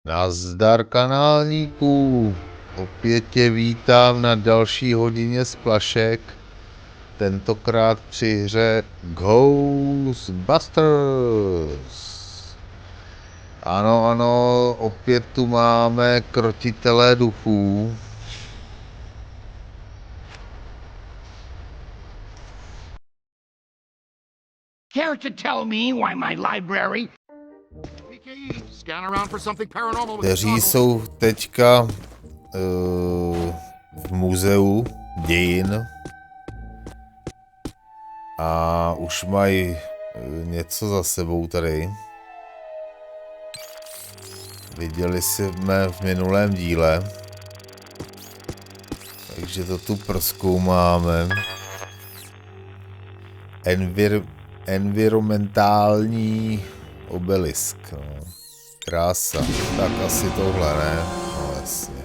Nazdar kanálníků, opět tě vítám na další hodině splašek, tentokrát při hře Ghostbusters. Ano, opět tu máme Krotitelé duchů. Care to tell me why my library... Kteří jsou teďka v muzeu dějin a už mají něco za sebou tady. Viděli jsme v minulém díle, takže to tu prozkoumáme. Environmentální obelisk, no. Krása, tak asi tohle ne, no jasně.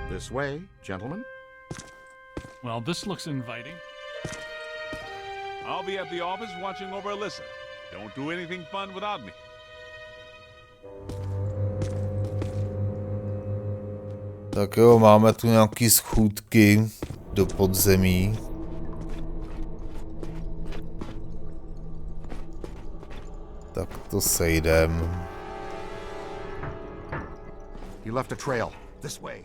This way, gentlemen. Well, this looks inviting. I'll be at the office watching over Alyssa. Don't do anything fun without me. Tak jo, máme tu nějaký schůdky do podzemí. Tak to sejdem. You left a trail. This way.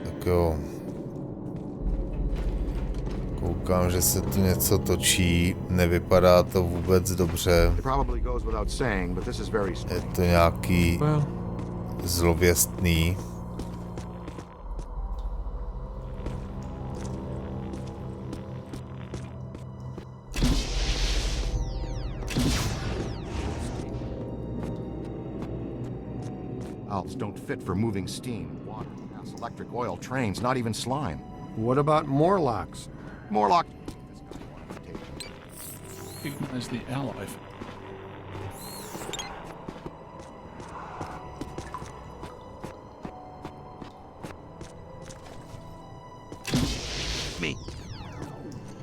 Tak jo. Koukám, že se tu něco točí, nevypadá to vůbec dobře. Je to nějaký zlověstný. Valves don't fit for moving steam, water, gas, electric, oil, trains, not even slime. What about Morlocks? Morlock. As the ally.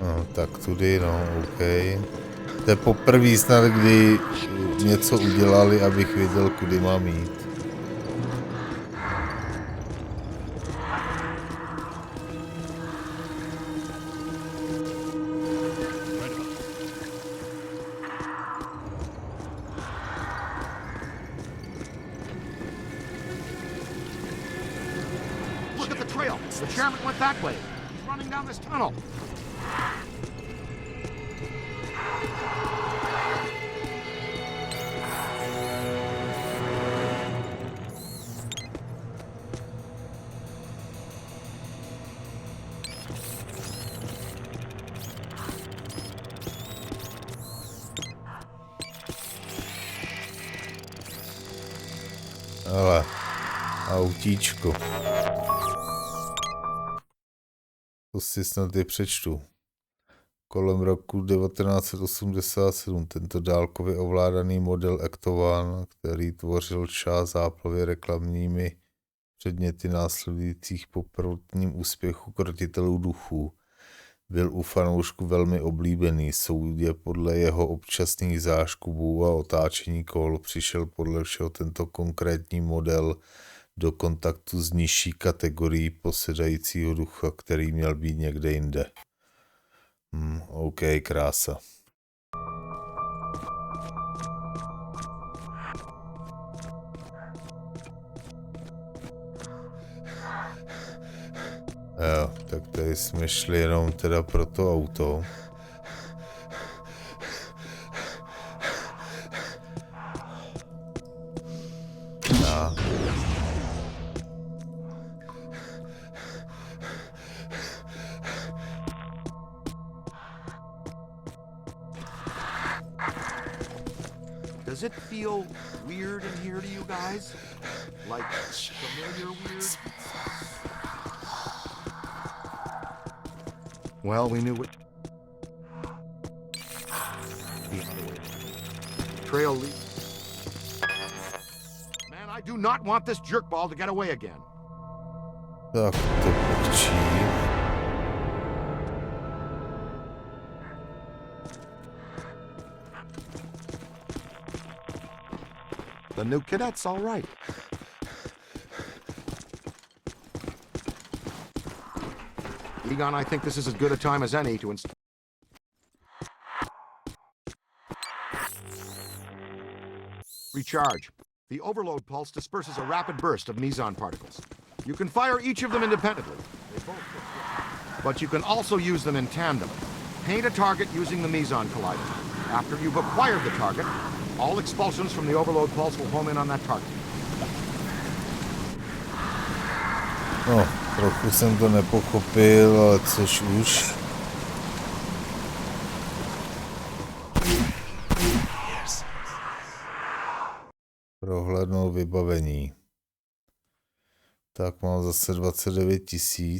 No, tak tudy, no, OK. To je poprvé snad, kdy něco udělali, abych věděl, kudy mám jít. The chairman went that way. He's running down this tunnel. Ale autíčko. To si snad je přečtu. Kolem roku 1987 tento dálkově ovládaný model aktován, který tvořil část záplavy reklamními předměty následujících po prvotním úspěchu Krotitelů duchů, byl u fanoušků velmi oblíbený. Soudě podle jeho občasných záškubů a otáčení kol přišel podle všeho tento konkrétní model do kontaktu s nižší kategorií posedajícího ducha, který měl být někde jinde. OK, krása. Jo, tak tady jsme šli jenom teda pro to auto. Does it feel weird in here to you guys? Like familiar weird? Well, we knew what... trail leads. Man, I do not want this jerkball to get away again. Tak to pokčí. The new cadet's all right. Egon, I think this is as good a time as any to recharge. The overload pulse disperses a rapid burst of meson particles. You can fire each of them independently. They both but you can also use them in tandem. Paint a target using the meson collider. After you've acquired the target, all expulsions from the overload pulse will home in on that target. No, trochu jsem to nepochopil, ale což už. Prohlédnout vybavení. Tak mám zase 29 000.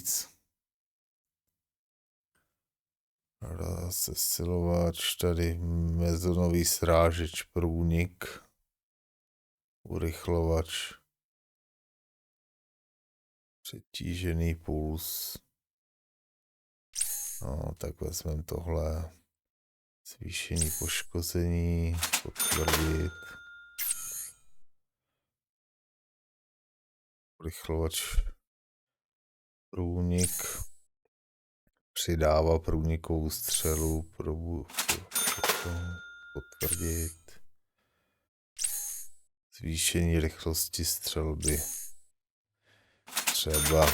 Zesilovač, tady mezonový srážeč, průnik, urychlovač, přetížený puls. No, tak vezmeme tohle. Zvýšení poškození, potvrdit. Urychlovač, průnik. Přidává průnikovou střelu, potvrdit. Zvýšení rychlosti střelby. Třeba.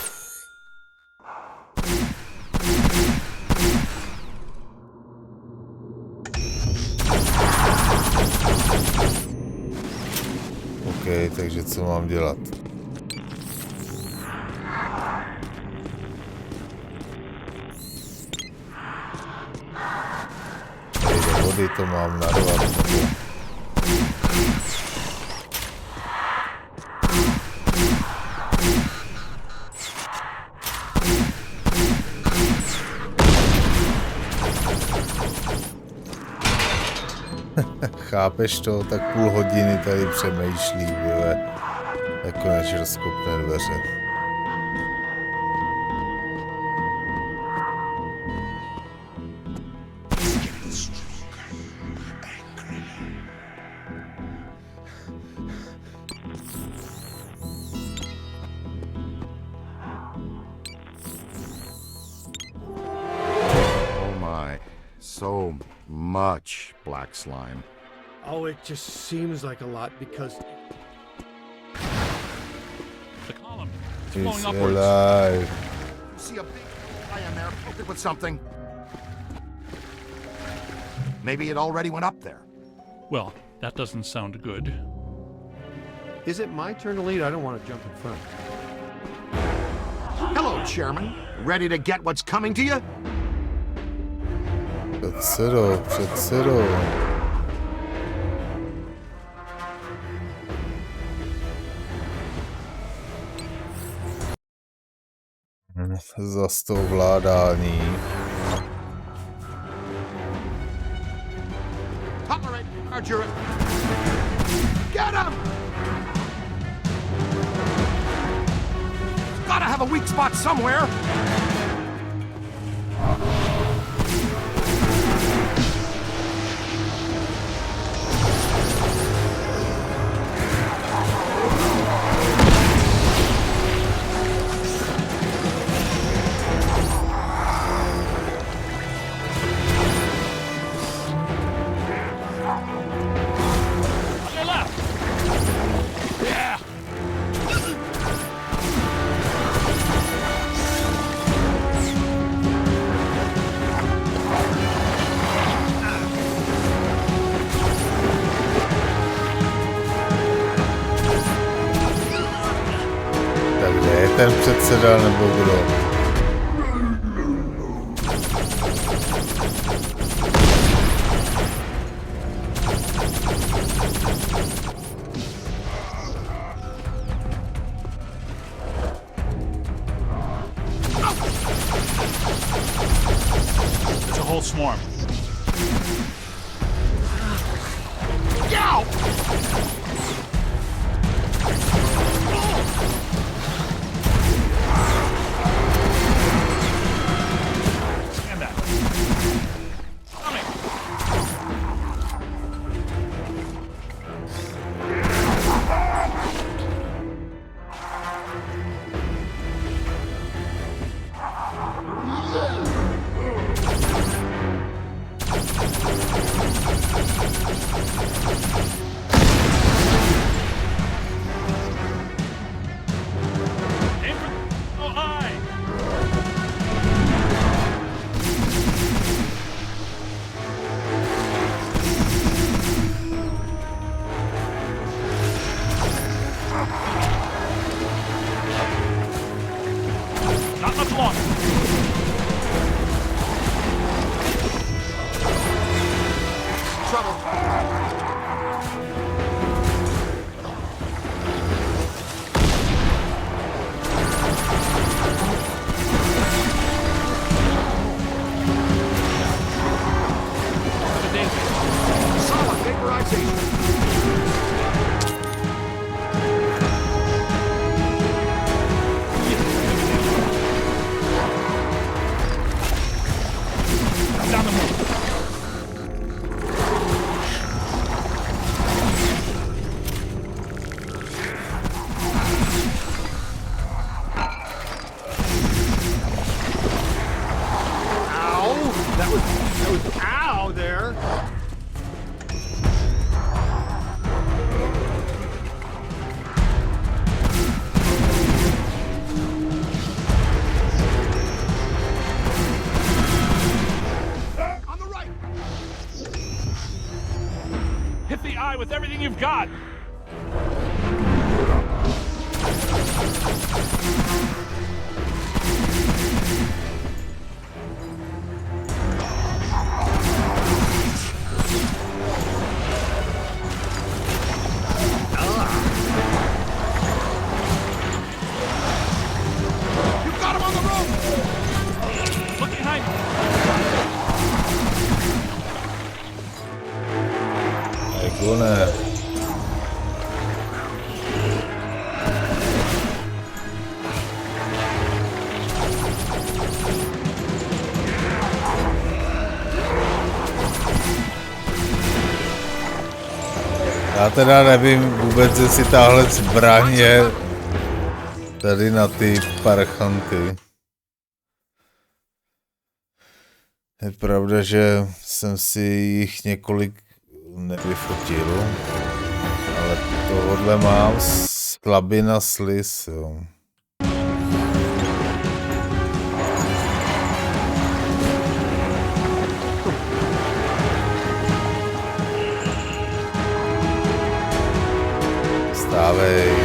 OK, takže co mám dělat? Vody to mám narvat. Chápeš to? Tak půl hodiny tady přemýšlí, jako než rozkopne dveře. So much black slime. Oh, it just seems like a lot because... The column. It's He's flowing upwards. alive. You see a big eye in there, poke it with something. Maybe it already went up there. Well, that doesn't sound good. Is it my turn to lead? I don't want to jump in front. Hello, Chairman. Ready to get what's coming to you? Předsedo. Zas to ovládání. Tolerate, Archer. Get him! Gotta have a weak spot somewhere. Ten předseda nebo kdo? It's a whole swarm. Yeah! Ow! Stand that. Coming. Aim for the eye. Not much longer. Trouble. The danger. Solid vaporization. Down the moon. Ow! That was ow there. On the right. Hit the eye with everything you've got. You got him on the rope. Look behind you. Gone. Já teda nevím vůbec, jestli tahle zbraň je tady na ty parchanty. Je pravda, že jsem si jich několik nevyfotil, ale tohle mám slabina sliz, jo. Stávej.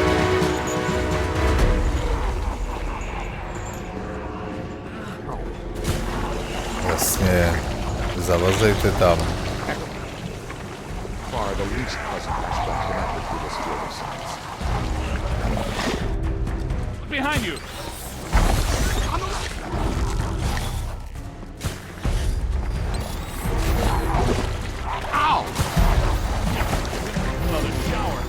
Jasně, zavazejte tam. Far the least pleasant aspect connected to this field of science. Look behind you. Ow! Another shower.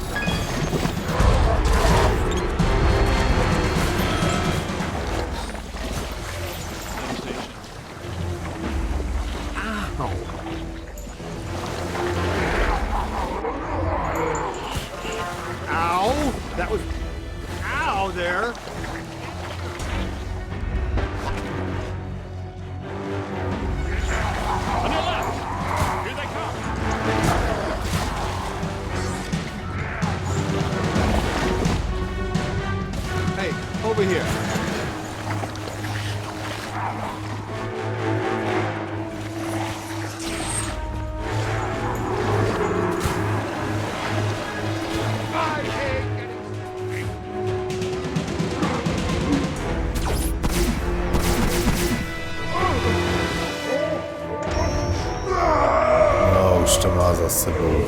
Ow! That was ow there. On your left. Here they come. Hey, over here. No, už to má za sebou.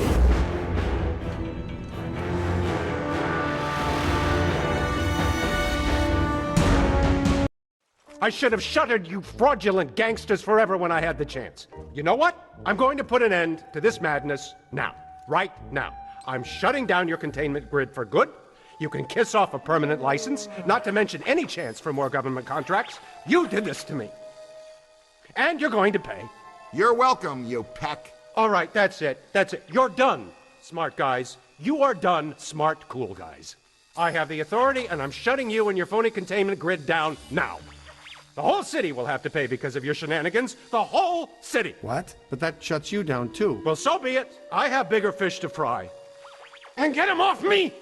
I should have shuttered you fraudulent gangsters forever when I had the chance. You know what? I'm going to put an end to this madness now. right now. I'm shutting down your containment grid for good. You can kiss off a permanent license, not to mention any chance for more government contracts. You did this to me. And you're going to pay. You're welcome, you peck. All right, that's it. That's it. You're done, smart guys. You are done, smart, cool guys. I have the authority, and I'm shutting you and your phony containment grid down now. The whole city will have to pay because of your shenanigans. The whole city. What? But that shuts you down, too. Well, so be it. I have bigger fish to fry. And get him off me!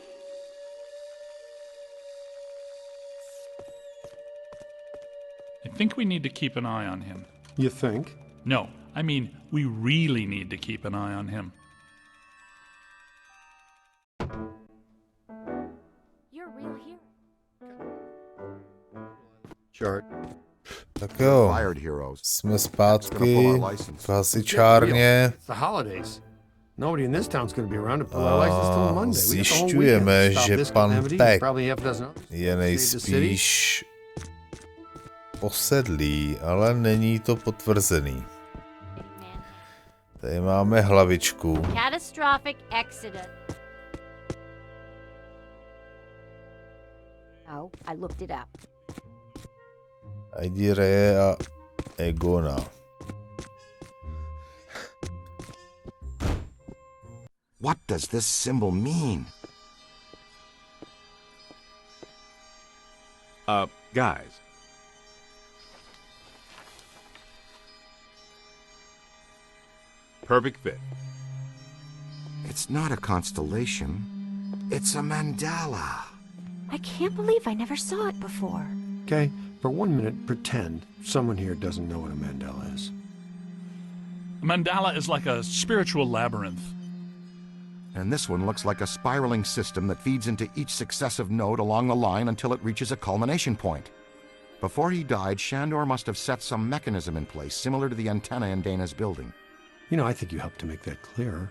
I think we need to keep an eye on him. You think? No, I mean, we really need to keep an eye on him. You're real here. Chart. Tak jo, Fired heroes. jsme zpátky v hasičárně It's the holidays. Nobody in this town's going to be around to pull our license till Monday. zjišťujeme, že pan Peck je Save nejspíš posedlý, ale není to potvrzený. Tady máme hlavičku. Catastrophic accident. Oh, I looked it up. ID Reje a Egona. What does this symbol mean? Guys. Perfect fit. It's not a constellation. It's a mandala. I can't believe I never saw it before. Okay, for 1 minute, pretend someone here doesn't know what a mandala is. A mandala is like a spiritual labyrinth. And this one looks like a spiraling system that feeds into each successive node along the line until it reaches a culmination point. Before he died, Shandor must have set some mechanism in place, similar to the antenna in Dana's building. You know, I think you helped to make that clearer.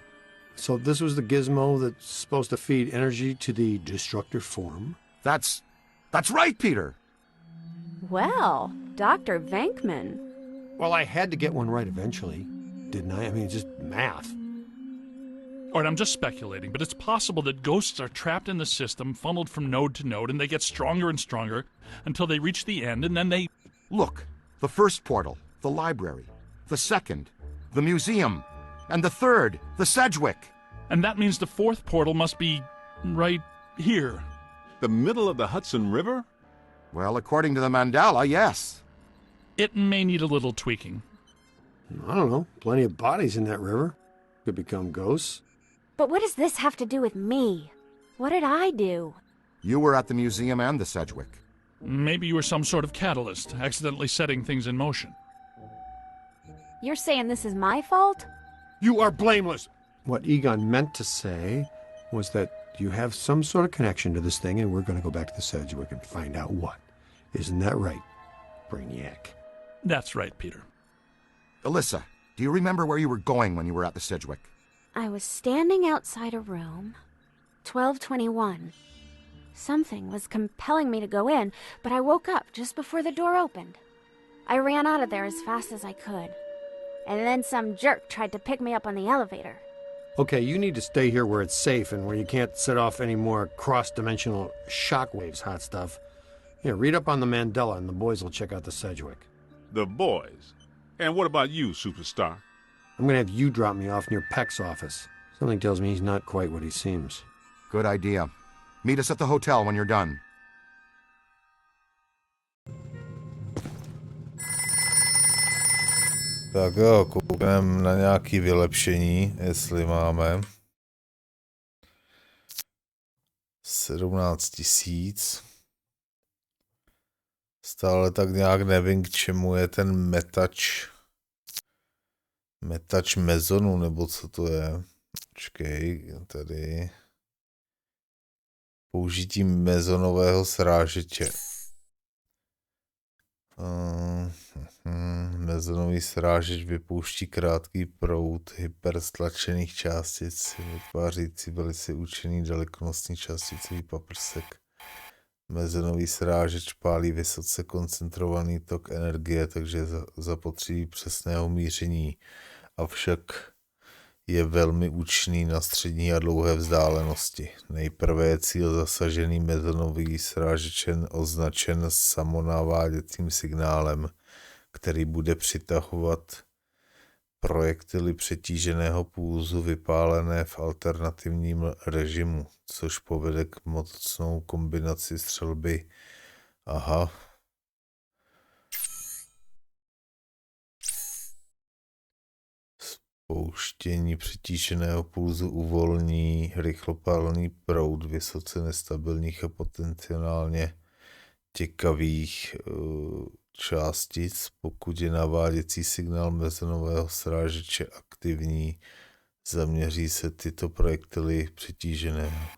So this was the gizmo that's supposed to feed energy to the destructor form? That's right, Peter! Well, Dr. Venkman. Well, I had to get one right eventually, didn't I? I mean, just math. All right, I'm just speculating, but it's possible that ghosts are trapped in the system, funneled from node to node, and they get stronger and stronger until they reach the end, and then they... Look, the first portal, the library. The second, the museum. And the third, the Sedgwick. And that means the fourth portal must be right here. The middle of the Hudson River? Well, according to the mandala, yes. It may need a little tweaking. I don't know. Plenty of bodies in that river. Could become ghosts. But what does this have to do with me? What did I do? You were at the museum and the Sedgwick. Maybe you were some sort of catalyst, accidentally setting things in motion. You're saying this is my fault? You are blameless. What Egon meant to say was that you have some sort of connection to this thing, and we're going to go back to the Sedgwick and find out what. Isn't that right, Brainiac? That's right, Peter. Alyssa, do you remember where you were going when you were at the Sedgwick? I was standing outside a room, 1221. Something was compelling me to go in, but I woke up just before the door opened. I ran out of there as fast as I could. And then some jerk tried to pick me up on the elevator. Okay, you need to stay here where it's safe and where you can't set off any more cross-dimensional shockwaves, hot stuff. Here, read up on the Mandela and the boys will check out the Sedgwick. The boys. And what about you, superstar? I'm gonna have you drop me off near Peck's office. Something tells me he's not quite what he seems. Good idea. Meet us at the hotel when you're done. Tak jo, koukneme na nějaký vylepšení, jestli máme. 17 000. Stále tak nějak nevím, k čemu je ten metač mezonu, nebo co to je. Počkej, tady. Použití mezonového srážeče. Mezonový srážeč vypouští krátký proud hyperstlačených částic, vytvářící velice účinný dalekonosný částicový paprsek. Mezonový srážeč pálí vysoce koncentrovaný tok energie, takže zapotřebí přesného míření. Avšak je velmi účinný na střední a dlouhé vzdálenosti. Nejprve je cíl zasažený mezonový srážečen označen samonaváděcím signálem, který bude přitahovat projektily přetíženého pulzu vypálené v alternativním režimu, což povede k mocnou kombinaci střelby. Aha. Spouštění přetíženého pulzu uvolní rychlopálný proud vysoce nestabilních a potenciálně těkavých částic, pokud je naváděcí signál mezonového srážeče aktivní, zaměří se tyto projektily přetížené.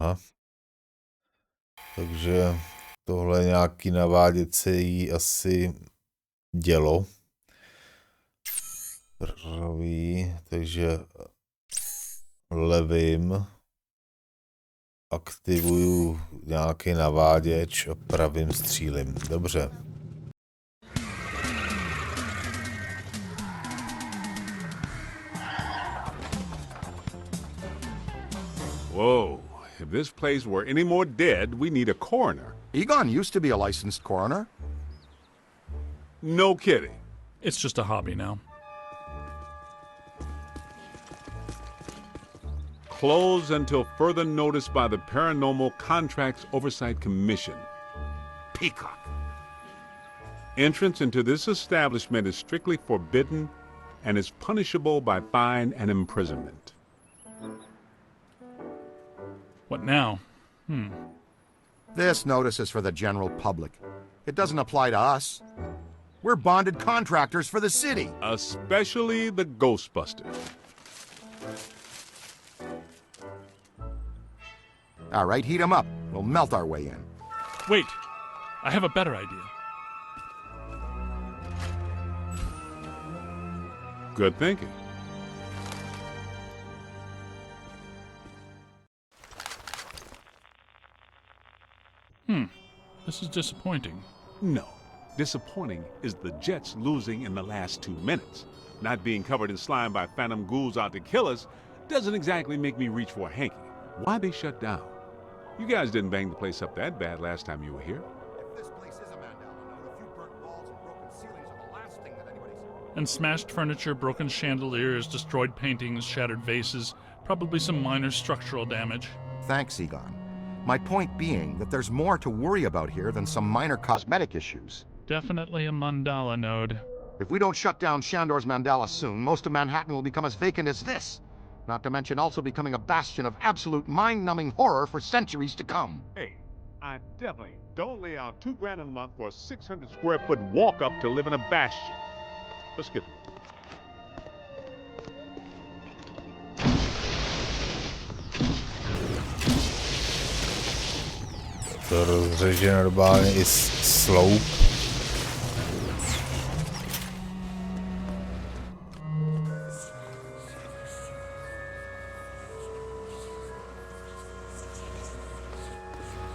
Aha. Takže tohle je nějaký naváděcí asi dělo. Pravý, takže levým aktivuju nějaký naváděč a pravým střílím. Dobře. Whoa. If this place were any more dead, we need a coroner. Egon used to be a licensed coroner. No kidding. It's just a hobby now. Closed until further notice by the Paranormal Contracts Oversight Commission. Peacock. Entrance into this establishment is strictly forbidden and is punishable by fine and imprisonment. What now? This notice is for the general public. It doesn't apply to us. We're bonded contractors for the city. Especially the Ghostbusters. All right, heat 'em up. We'll melt our way in. Wait, I have a better idea. Good thinking. This is disappointing. No. Disappointing is the Jets losing in the last 2 minutes. Not being covered in slime by phantom ghouls out to kill us doesn't exactly make me reach for a hanky. Why they shut down? You guys didn't bang the place up that bad last time you were here. If this place is a Mandela note, a few burnt walls and broken ceilings are the last thing that anybody's... And smashed furniture, broken chandeliers, destroyed paintings, shattered vases, probably some minor structural damage. Thanks, Egon. My point being that there's more to worry about here than some minor cosmetic issues. Definitely a mandala node. If we don't shut down Shandor's Mandala soon, most of Manhattan will become as vacant as this. Not to mention also becoming a bastion of absolute mind-numbing horror for centuries to come. Hey, I definitely don't lay out $2,000 a month for a 600 square foot walk-up to live in a bastion. Let's get To rozřeže normálně i sloup.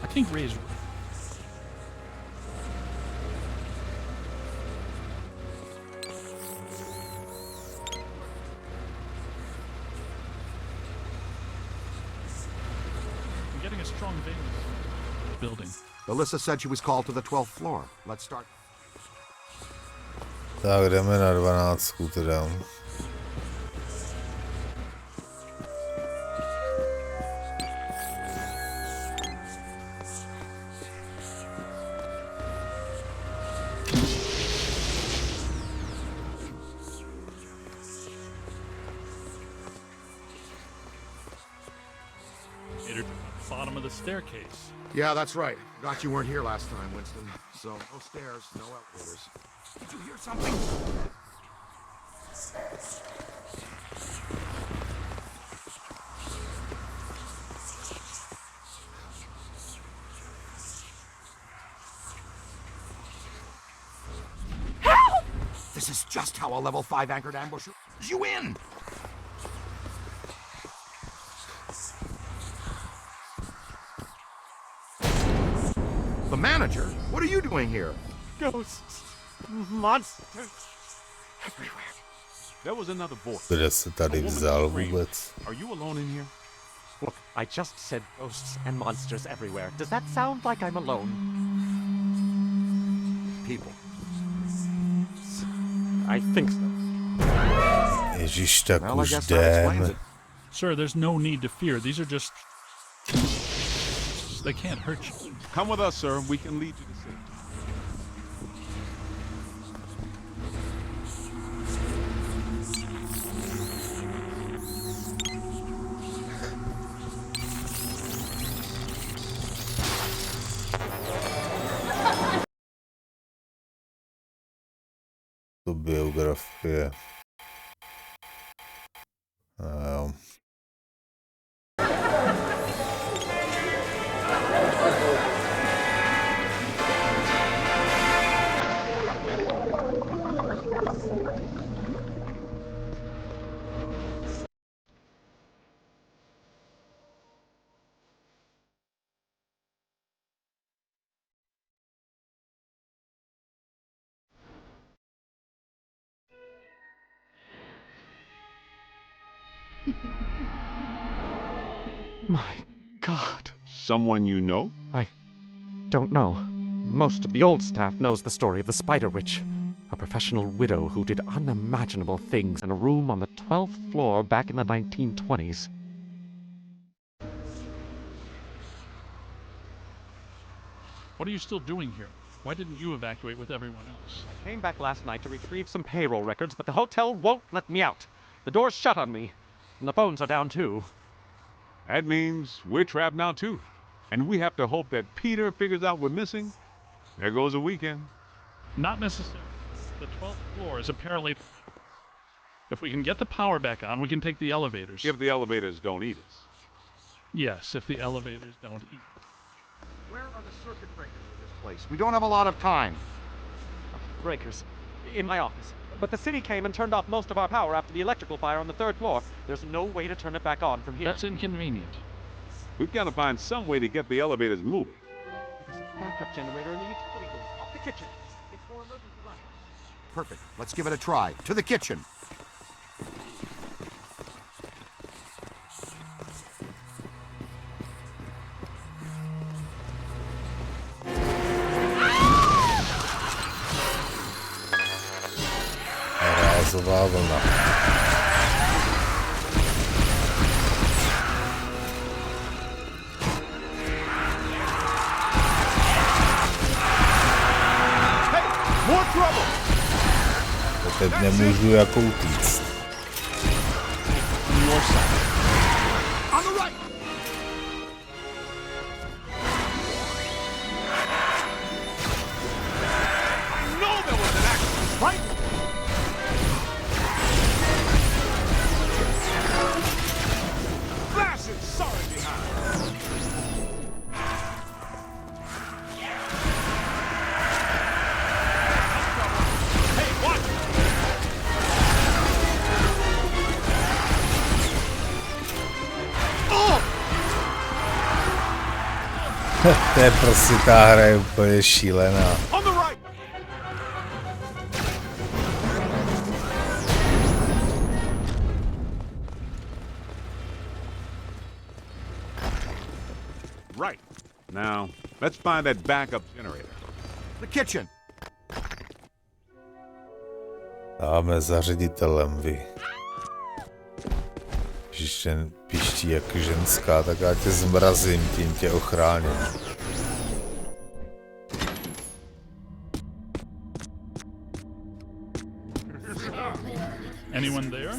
I think Ray's... I'm getting a strong vein building. Alyssa said she was called to the 12th floor. Let's start. Tak jdeme na 12 teda. Bottom of the staircase. Yeah, that's right. Got you weren't here last time, Winston. So, no stairs, no elevators. Did you hear something? Help! This is just how a level 5 anchored ambusher lures you in. The manager? What are you doing here? Ghosts. monsters everywhere. There was another voice. Kde se tady A woman vzal screamed. vůbec? Are you alone in here? Look, I just said ghosts and monsters everywhere. Does that sound like I'm alone? People. I think so. Ježíš, tak Well, I už guess that explains jdem. it. Sir, there's no need to fear. These are just... They can't hurt you. Come with us, sir. We can lead you to safety. To biografie. Jo. My God. Someone you know? I don't know. Most of the old staff knows the story of the Spider Witch, a professional widow who did unimaginable things in a room on the 12th floor back in the 1920s. What are you still doing here? Why didn't you evacuate with everyone else? I came back last night to retrieve some payroll records, but the hotel won't let me out. The door's shut on me, and the phones are down too. That means we're trapped now, too. And we have to hope that Peter figures out we're missing. There goes a weekend. Not necessarily. The 12th floor is apparently... If we can get the power back on, we can take the elevators. If the elevators don't eat us. Yes, if the elevators don't eat. Where are the circuit breakers in this place? We don't have a lot of time. Breakers. In my office. But the city came and turned off most of our power after the electrical fire on the 3rd floor. There's no way to turn it back on from here. That's inconvenient. We've got to find some way to get the elevators moving. There's a backup generator in the utility room off the kitchen. It's for emergency lights. Perfect. Let's give it a try. To the kitchen. Rázová vlna. Hey! More trouble! To teď nemůžu jako utíct. On the right! I know there was an accident! Right! Blasted sorry behind! Hey, watch it! To je prostě ta hra je úplně šílená. On the right! Right. Now, let's find that backup generator. The kitchen. Dáme za ředitelem, vy. Když ten piští jak ženská, tak já tě zmrazím, tím tě ochráním. Anyone there?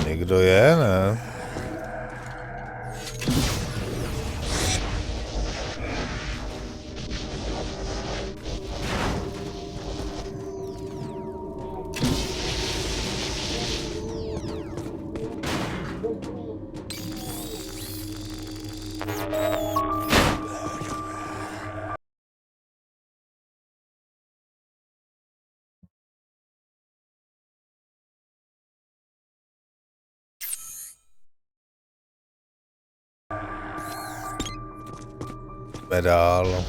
Někdo je, ne? Jdeme dál.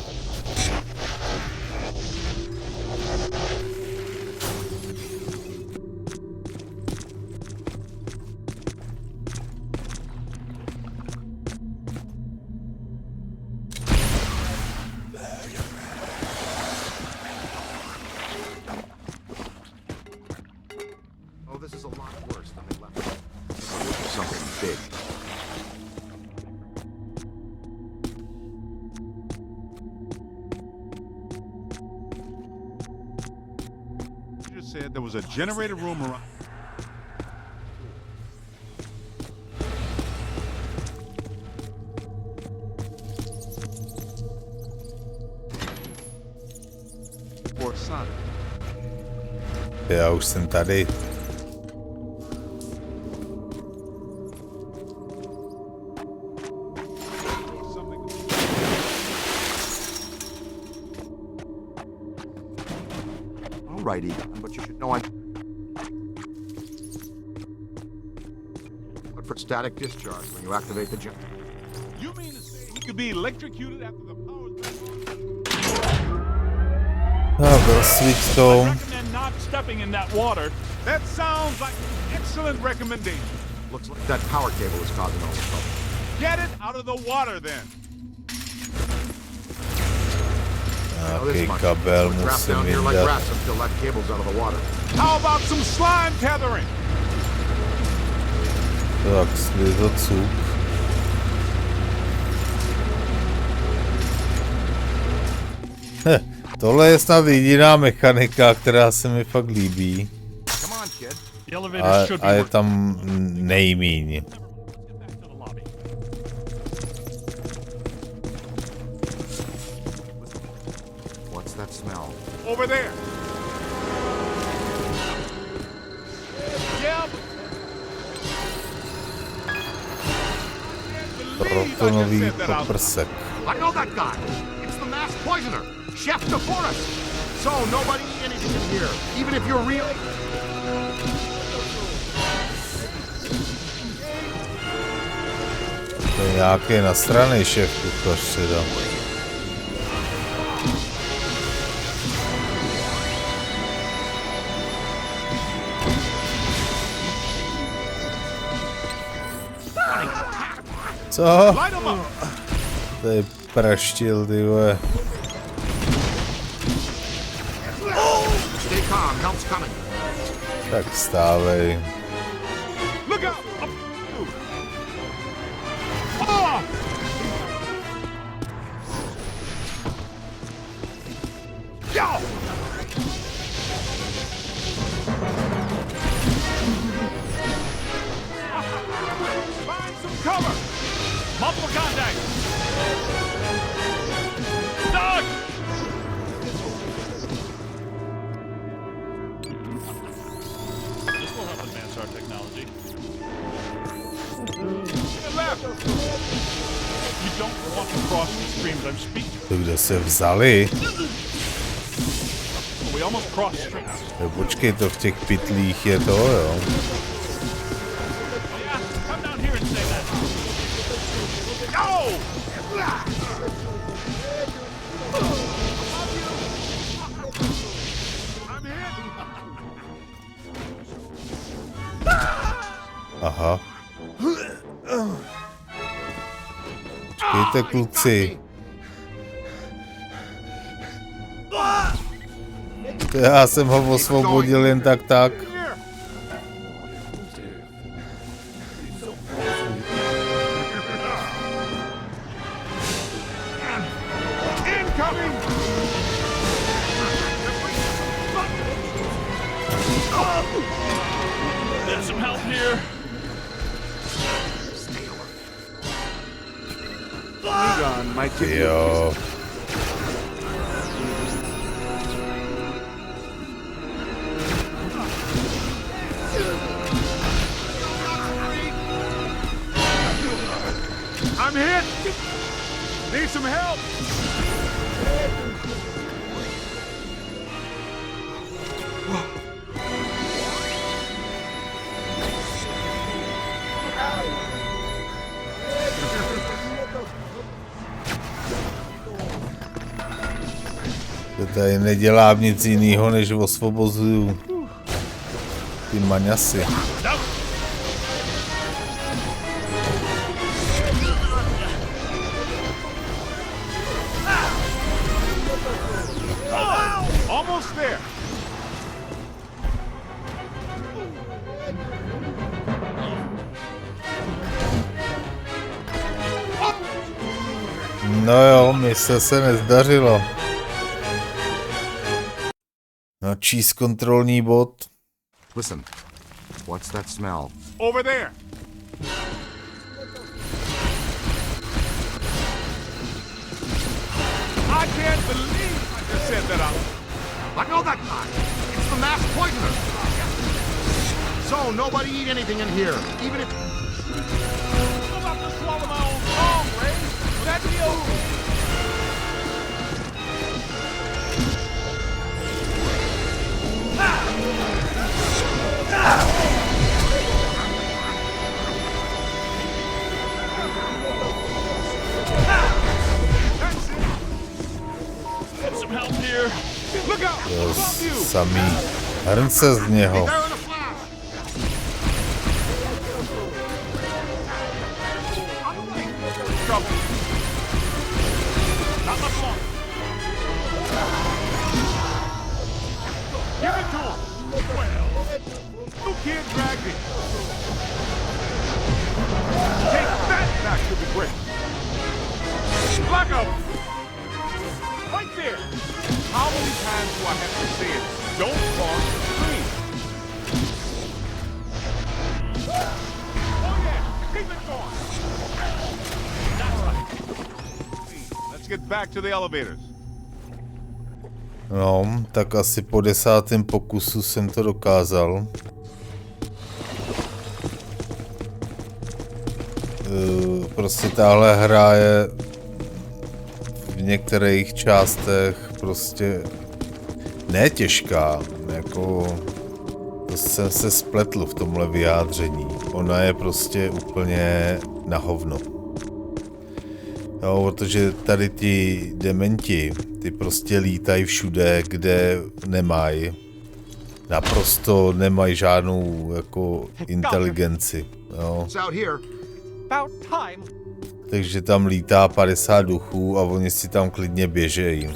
Oh, this is a lot worse than they left it. Something big. You just said there was a generator room around. Or Sonic. Já už jsem tady. Alrighty, but you should know But for static discharge when you activate the generator. You mean to say he could be electrocuted after the power's been Byl switch tom. recommend not stepping in that water. That sounds like an excellent recommendation. Looks like that power cable is causing all the trouble. Get it out of the water then. Nějaký kabel We're trapped musím down here like vyndat. rats until that cable's out of the water. How about some slime tethering? Tak, slizl cuk. Tohle je snad jediná mechanika, která se mi fakt líbí. Come on, kid. The elevator should A be je working. tam nejmíň. Let's get back to the lobby. What's that smell? Over there. Yep. Protonový poprsek. I know that guy. It's the masked poisoner, Chef DeForest. So nobody eat anything in here, even if you're real. To je nějaký nasranej šéf kuchař teda. Co? Light 'em up. To je praštil, ty vole. Stay calm, help's coming. Tak stávej. Look out. Up. Oh! Yo! Find some cover. Multiple contact. Dog! This will help advance our technology. Left. You don't want to cross the streams I'm speaking. To kde se vzali? We almost crossed streams. Počkej, to v těch pytlích je to, jo. Yeah, come down here and say that. Yo! I'm hit. Aha. Počkejte, kluci. Já jsem ho osvobodil jen tak. Here. Incoming. There's some help here. Gun might give you. Jo. I'm hit. Need some help. že tady nedělám nic jiného, než osvobozuju ty maňasy. Almost there. No jo, mise se nezdařilo. No, číst kontrolní bod. Listen, what's that smell? Over there. I can't believe I just said that out. Let go that guy! It's the masked poisoner! So, nobody eat anything in here, even if... I'm about to swallow my own tongue, Ray. Would that be okay? Get some help here. Look out! To Above you! samý hrnce z něho. They're in a flash! Trouble. Not much longer. Give it to him. Well, new kid dragged in. Take that back to the grave. Black out. Right there. How many times do I have to say it? Don't cross the stream. Oh yeah, keep it going. That's right. Let's get back to the elevators. No, tak asi po 10. pokusu jsem to dokázal. Prostě tahle hra je v některých částech prostě ne těžká, jako to jsem se spletl v tomhle vyjádření. Ona je prostě úplně na hovno. Jo, protože tady ti dementi, ty prostě lítají všude, kde nemají. Naprosto nemají žádnou jako inteligenci. Jo. It's out here. About time. Takže tam lítá 50 duchů a oni si tam klidně běžejí.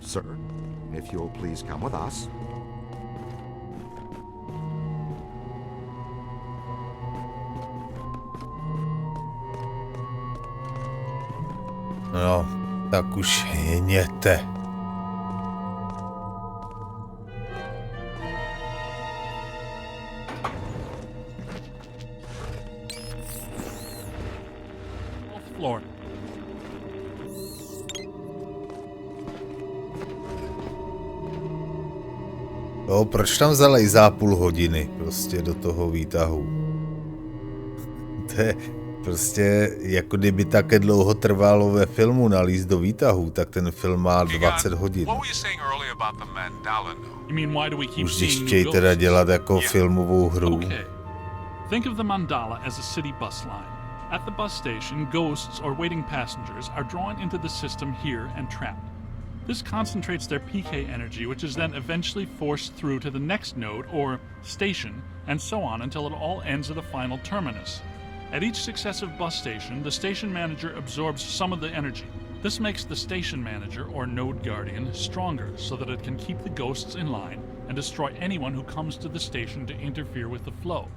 Sir, if you'll please come with us. No, tak už hyněte. Floor. Jo, proč tam zalejzá půl hodiny prostě do toho výtahu? To je prostě, jako kdyby také dlouho trvalo ve filmu nalízt do výtahu, tak ten film má 20 hodin. Už když chtějí teda dělat jako filmovou hru. Okay. Think of the mandala as a city bus line. At the bus station, ghosts or waiting passengers are drawn into the system here and trapped. This concentrates their PK energy, which is then eventually forced through to the next node, or station, and so on until it all ends at a final terminus. At each successive bus station, the station manager absorbs some of the energy. This makes the station manager, or node guardian, stronger so that it can keep the ghosts in line and destroy anyone who comes to the station to interfere with the flow.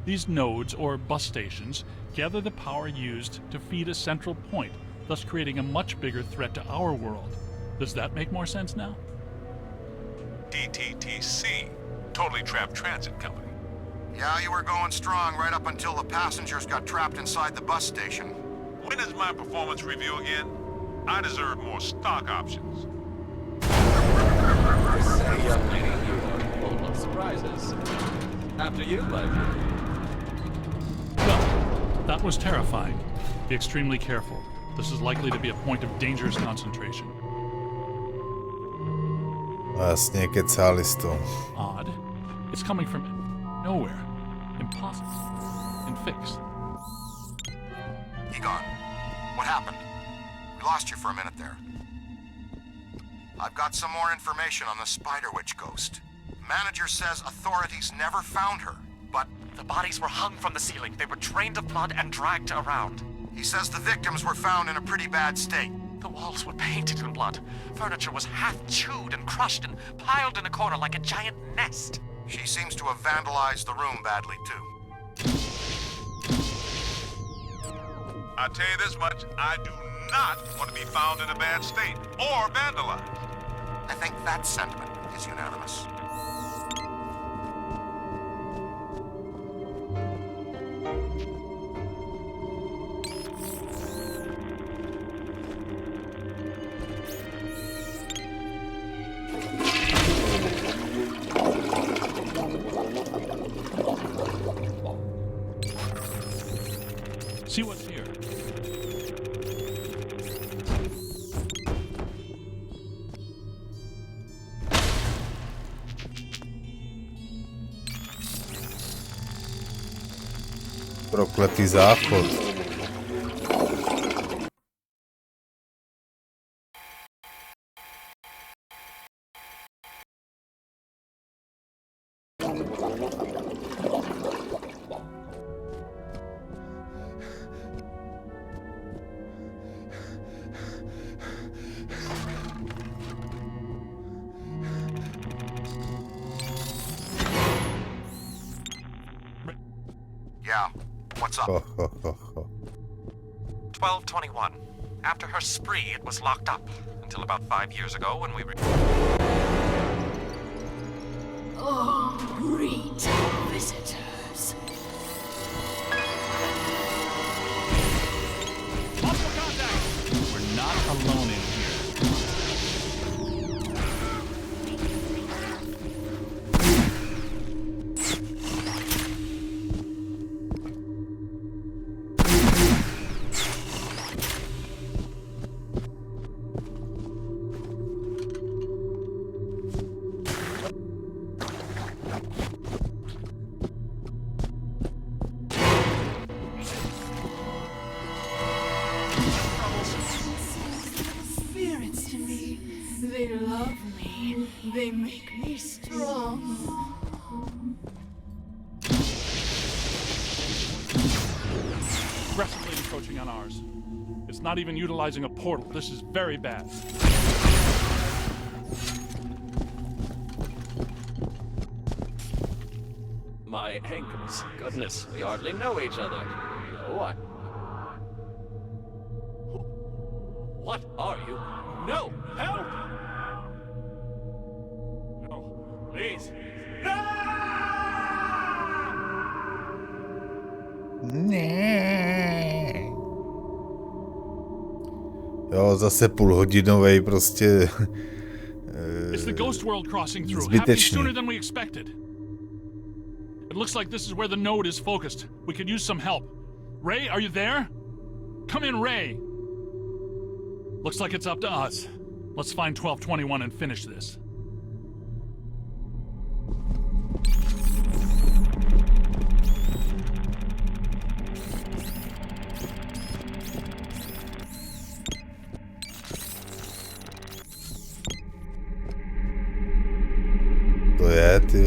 These nodes, or bus stations, gather the power used to feed a central point, thus creating a much bigger threat to our world. Does that make more sense now? DTTC, Totally Trapped Transit Company. Yeah, you were going strong right up until the passengers got trapped inside the bus station. When is my performance review again? I deserve more stock options. Say, young lady, you are full of surprises. After you, Well, that was terrifying. Be extremely careful. This is likely to be a point of dangerous concentration. Jasně, kecáli s to. Odd. It's coming from nowhere. Impossible. And fixed. Egon, what happened? We lost you for a minute there. I've got some more information on the Spider Witch ghost. Manager says authorities never found her, but the bodies were hung from the ceiling. They were drained of blood and dragged around. he says the victims were found in a pretty bad state. The walls were painted in blood. Furniture was half chewed and crushed and piled in a corner like a giant nest. She seems to have vandalized the room badly, too. I'll tell you this much, I do not want to be found in a bad state or vandalized. I think that sentiment is unanimous. See what's here. Prokletý záchod. Yeah, what's up? 1221. After her spree, it was locked up until about 5 years ago when we were... Oh, great visitors. Multiple contact! We're not alone in here. Spirits to me. They love me. They make me strong. Aggressively encroaching on ours. It's not even utilizing a portal. This is very bad. My ankles. Goodness, we hardly know each other. What? What are you? No! Help! No, please. Jo, zase půlhodinovej prostě. It's the ghost world crossing through. Happening Zbytečný. sooner than we expected. It looks like this is where the node is focused. We could use some help. Ray, are you there? Come in, Ray. Looks like it's up to us. Let's find 1221 and finish this. To je, ty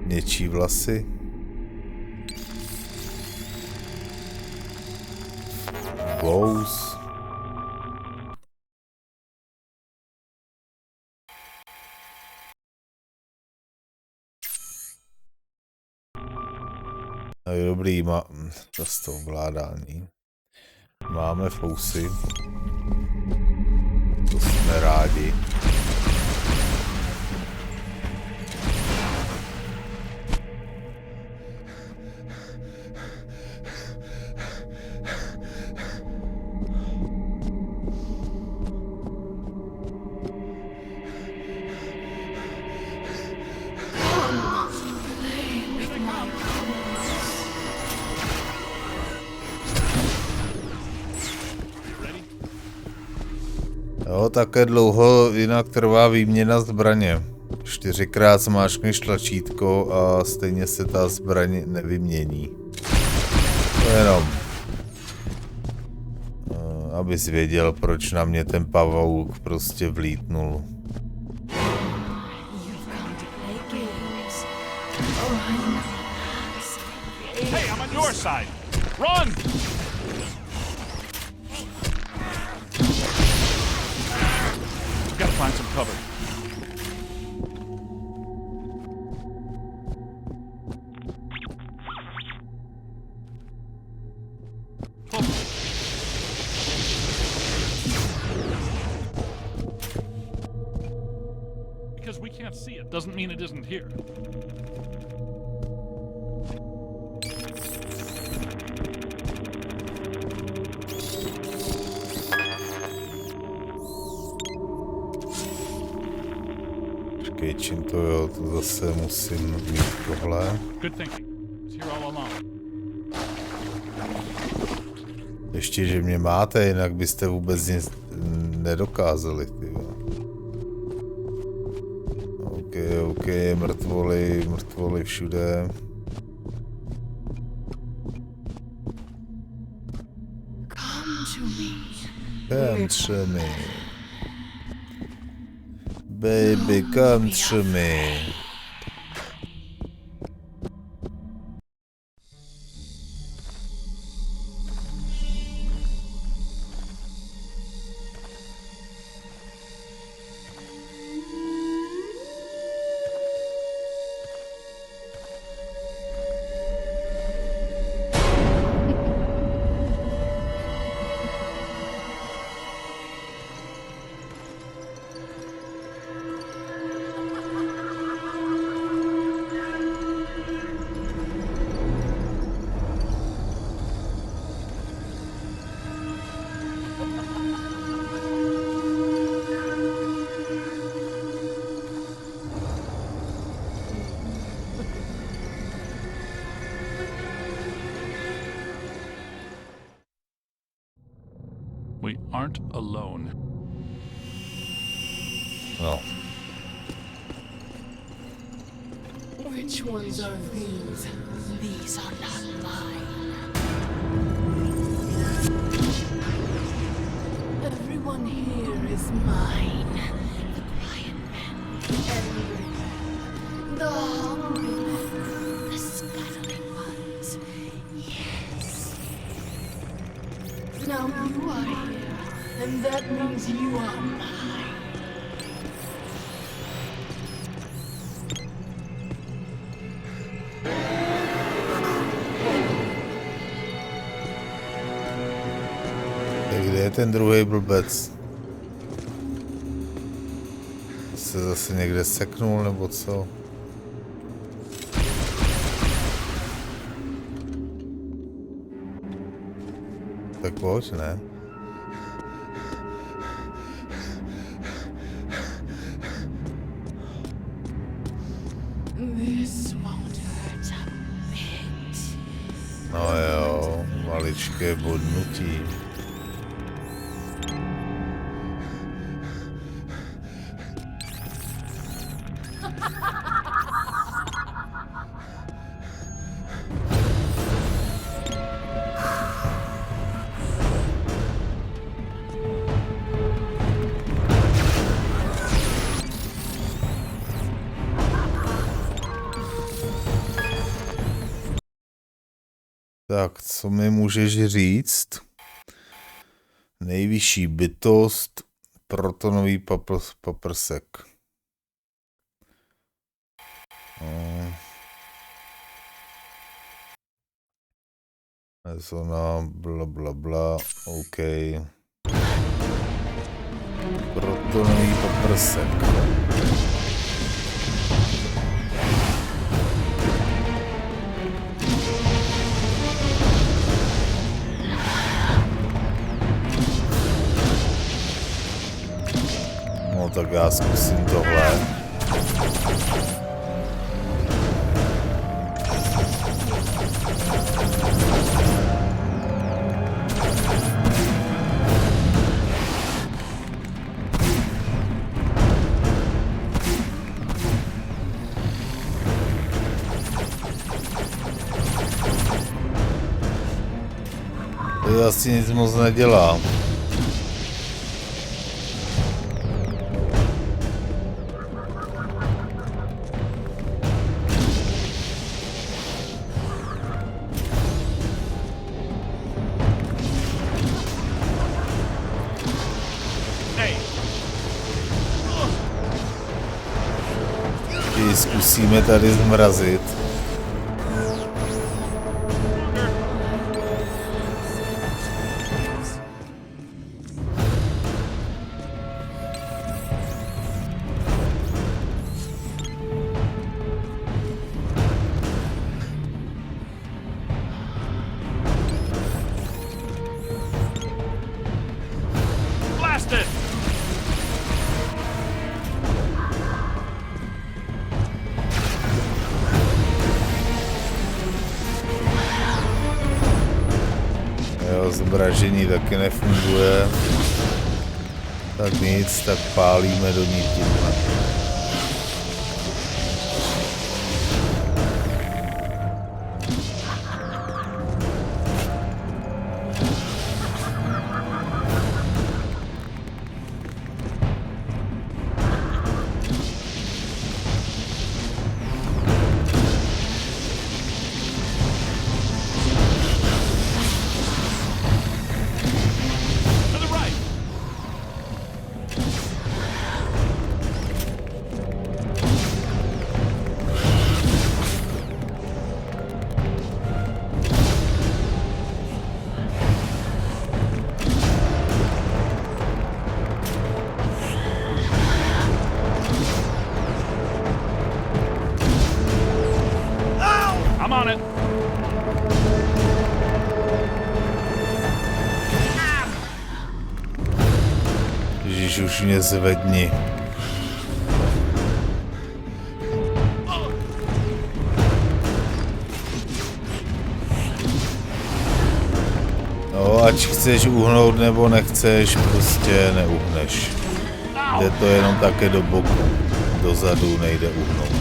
něčí vlasy. Bous. No je dobrý, má to ovládání. Máme fousy. To jsme rádi. Jo, také dlouho jinak trvá výměna zbraně. 4krát zmáčkneš tlačítko a stejně se ta zbraň nevymění. To jenom abys věděl, proč na mě ten pavouk prostě vlítnul. Hey, I'm on your side. Run! We've got to find some cover. Because we can't see it doesn't mean it isn't here. Čím to jo, to zase musím mít tohle. Ještě, že mě máte, jinak byste vůbec nic nedokázali, tyjo. OK, mrtvoly všude. Come to me. Baby, come to me. We aren't alone. No. Which ones are these? These are not mine. Everyone here is mine. The quiet men, the angry men, the hungry men, the scuttling ones. Yes. Now you are here, and that means you are mine. Kde je ten druhý blbec? Se zase někde seknul nebo co? Tak pojď, ne? No jo, maličké bodnutí. Tak, co mi můžeš říct? Nejvyšší bytost, protonový paprsek. Zóna, bla, OK. Protonový paprsek. No tak já zkusím tohle. To asi nic moc nedělá. Zkusíme tady zmrazit. Zmražení taky nefunguje. Tak nic, tak pálíme do ní tímhle. Už mě zvedni. No, ať chceš uhnout nebo nechceš, prostě neuhneš. Jde to jenom také do boku. Dozadu nejde uhnout.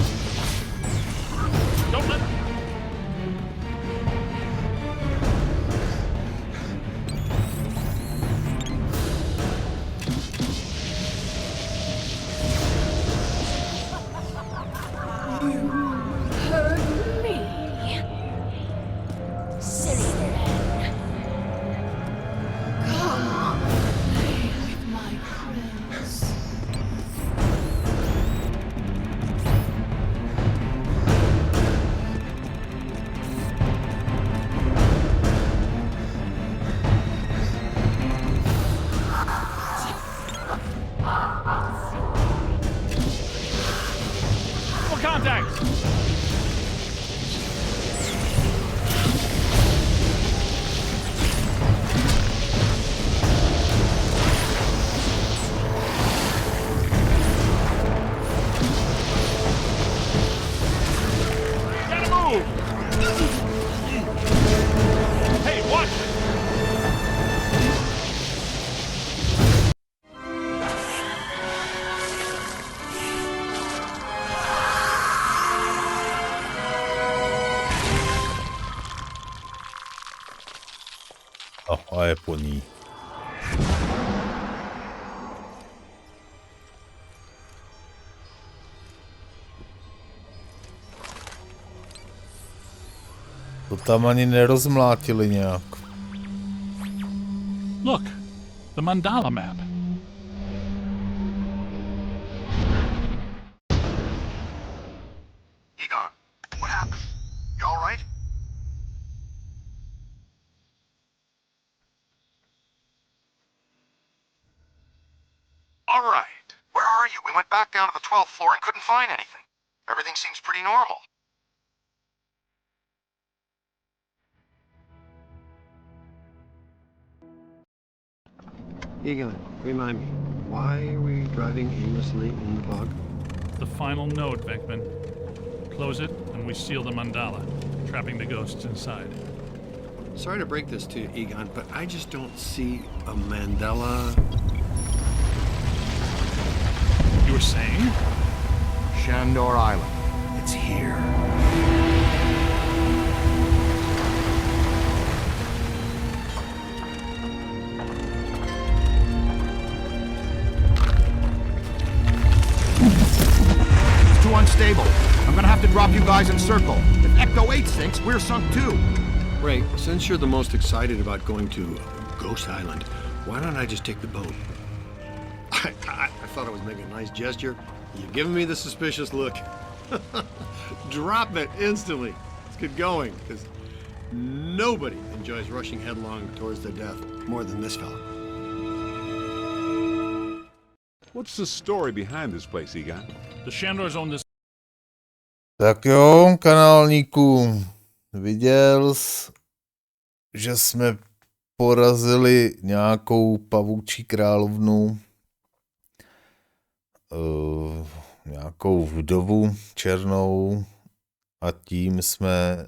A je po ní. To tam ani nerozmlátili nějak. Look, the mandala map. Egon, what happened? You all right? All right. Where are you? We went back down to the 12th floor and couldn't find anything. Everything seems pretty normal. Egon, remind me, why are we driving aimlessly in the fog? The final node, Venkman. Close it, and we seal the mandala, trapping the ghosts inside. Sorry to break this to you, Egon, but I just don't see a mandala. You were saying? Shandor Island. It's here. unstable. I'm gonna have to drop you guys in circle. If Ecto 8 sinks, we're sunk too. Ray, since you're the most excited about going to Ghost Island, why don't I just take the boat? I thought I was making a nice gesture. You're giving me the suspicious look. Drop it instantly. Let's get going, because nobody enjoys rushing headlong towards their death more than this fella. What's the story behind this place, Egon? The Shandors own this. Tak jo, kanálníku, viděl jsi, že jsme porazili nějakou pavoučí královnu, nějakou vdovu černou a tím jsme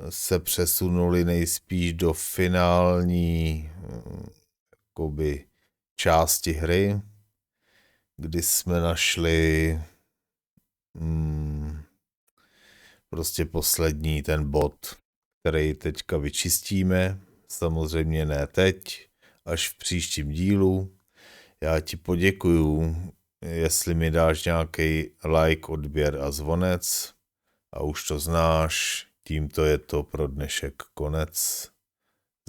se přesunuli nejspíš do finální jakoby části hry, kdy jsme našli prostě poslední ten bod, který teďka vyčistíme. Samozřejmě ne teď, až v příštím dílu. Já ti poděkuju, jestli mi dáš nějaký like, odběr a zvonec. A už to znáš, tímto je to pro dnešek konec.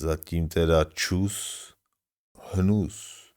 Zatím teda čus, hnus.